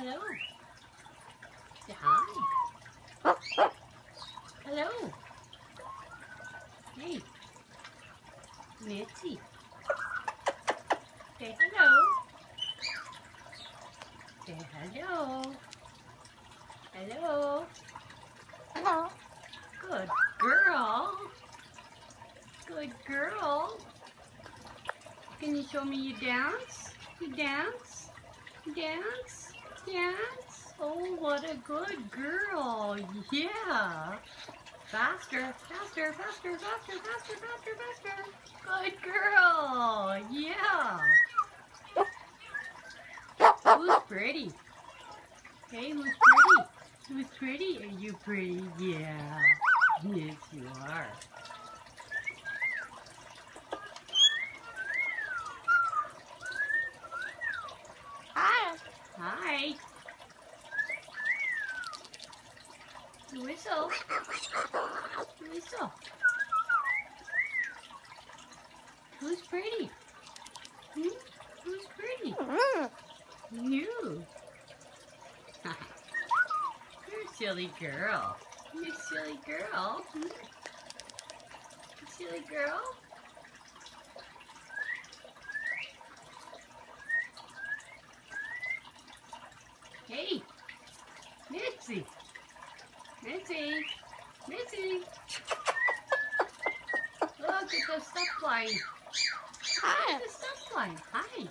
Hello. Say hi. Hello. Hey. Mitzi. Say hello. Say hello. Hello. Hello. Good girl. Good girl. Can you show me you dance? You dance? You dance? Dance? Oh, what a good girl. Yeah. Faster, faster, faster, faster, faster, faster, faster. Good girl. Yeah. Who's pretty? Hey, who's pretty? Who's pretty? Are you pretty? Yeah. Yes, you are. Hi. Hi. Whistle. Whistle. Who's pretty? Hmm? Who's pretty? You. You're a silly girl. You're a silly girl. Hmm? You silly girl. Hey, Mitzi. Mitzi. Mitzi. Look at the stuff flying. Look Hi. at the stuff flying. Hi.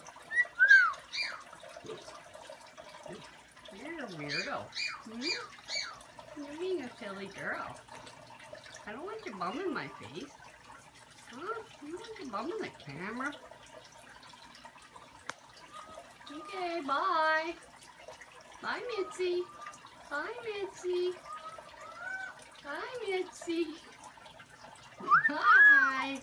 You're a weirdo. Hmm? You're being a silly girl. I don't want your bum in my face. Huh? I don't want your bum in the camera. Okay, bye. Bye, Mitzi. Bye, Mitzi. Bye, Mitzi. Bye.